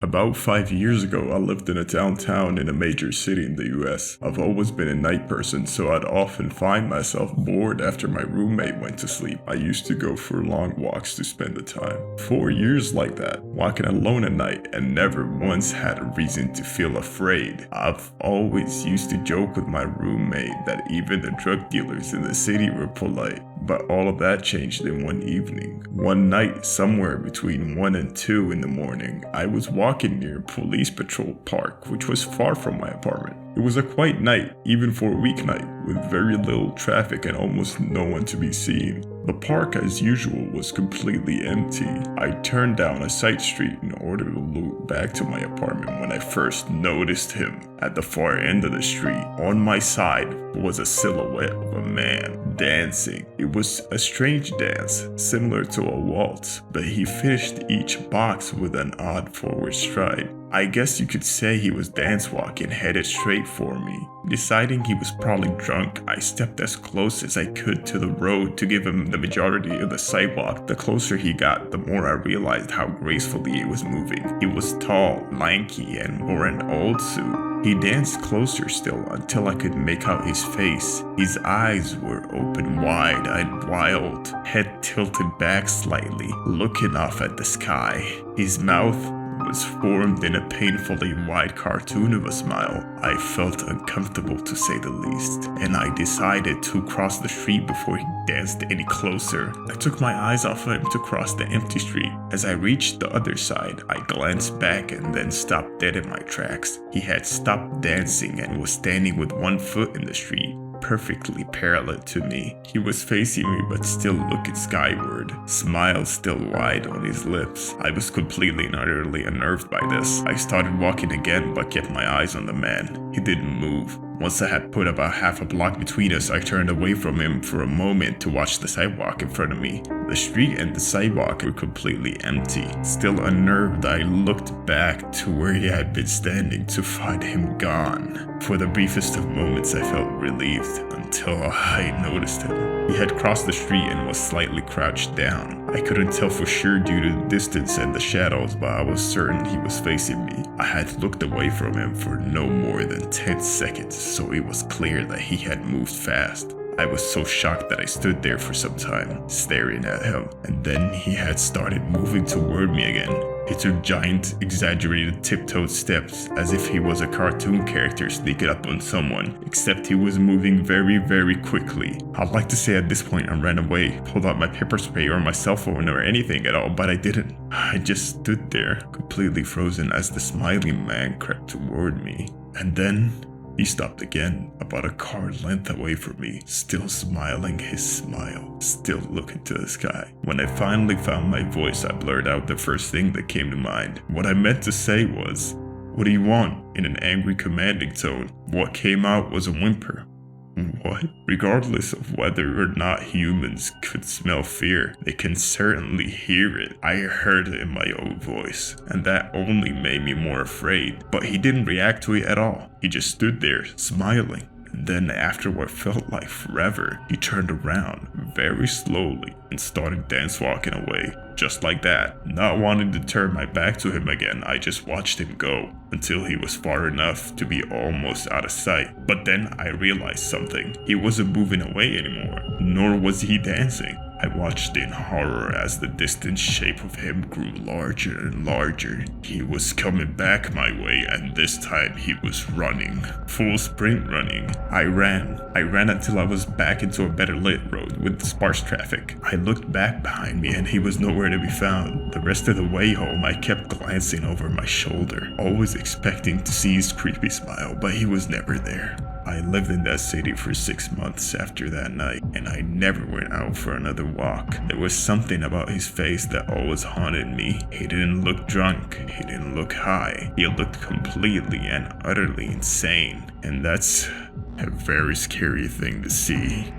About 5 years ago, I lived in a downtown in a major city in the US. I've always been a night person, so I'd often find myself bored after my roommate went to sleep. I used to go for long walks to spend the time. 4 years like that, walking alone at night, and never once had a reason to feel afraid. I've always used to joke with my roommate that even the drug dealers in the city were polite. But all of that changed in one evening. One night, somewhere between 1 and 2 in the morning, I was walking near a police patrol park, which was far from my apartment. It was a quiet night, even for a weeknight, with very little traffic and almost no one to be seen. The park, as usual, was completely empty. I turned down a side street in order to loop back to my apartment when I first noticed him. At the far end of the street, on my side, was a silhouette of a man dancing. It was a strange dance, similar to a waltz, but he finished each box with an odd forward stride. I guess you could say he was dance walking, headed straight for me. Deciding he was probably drunk, I stepped as close as I could to the road to give him the majority of the sidewalk. The closer he got, the more I realized how gracefully he was moving. He was tall, lanky, and wore an old suit. He danced closer still until I could make out his face. His eyes were open wide-eyed, wild, head tilted back slightly, looking off at the sky. His mouth was formed in a painfully wide cartoon of a smile. I felt uncomfortable to say the least, and I decided to cross the street before he danced any closer. I took my eyes off of him to cross the empty street. As I reached the other side, I glanced back and then stopped dead in my tracks. He had stopped dancing and was standing with one foot in the street, perfectly parallel to me. He was facing me but still looking skyward, smile still wide on his lips. I was completely and utterly unnerved by this. I started walking again but kept my eyes on the man. He didn't move. Once I had put about half a block between us, I turned away from him for a moment to watch the sidewalk in front of me. The street and the sidewalk were completely empty. Still unnerved, I looked back to where he had been standing to find him gone. For the briefest of moments, I felt relieved until I noticed him. He had crossed the street and was slightly crouched down. I couldn't tell for sure due to the distance and the shadows, but I was certain he was facing me. I had looked away from him for no more than 10 seconds, so it was clear that he had moved fast. I was so shocked that I stood there for some time, staring at him, and then he had started moving toward me again. He took giant, exaggerated tiptoed steps as if he was a cartoon character sneaking up on someone, except he was moving very, very quickly. I'd like to say at this point I ran away, pulled out my pepper spray or my cell phone or anything at all, but I didn't. I just stood there, completely frozen as the smiling man crept toward me. And then he stopped again, about a car length away from me, still smiling his smile, still looking to the sky. When I finally found my voice, I blurted out the first thing that came to mind. What I meant to say was, "What do you want?" in an angry, commanding tone. What came out was a whimper. What? Regardless of whether or not humans could smell fear, they can certainly hear it. I heard it in my own voice, and that only made me more afraid. But he didn't react to it at all. He just stood there, smiling. And then after what felt like forever, he turned around very slowly and started dance walking away. Just like that. Not wanting to turn my back to him again, I just watched him go until he was far enough to be almost out of sight. But then I realized something. He wasn't moving away anymore, nor was he dancing. I watched in horror as the distant shape of him grew larger and larger. He was coming back my way, and this time he was running. Full sprint running. I ran until I was back into a better lit road with sparse traffic. I looked back behind me and he was nowhere to be found. The rest of the way home, I kept glancing over my shoulder, always expecting to see his creepy smile, but he was never there. I lived in that city for 6 months after that night, and I never went out for another walk. There was something about his face that always haunted me. He didn't look drunk, he didn't look high. He looked completely and utterly insane, and that's a very scary thing to see.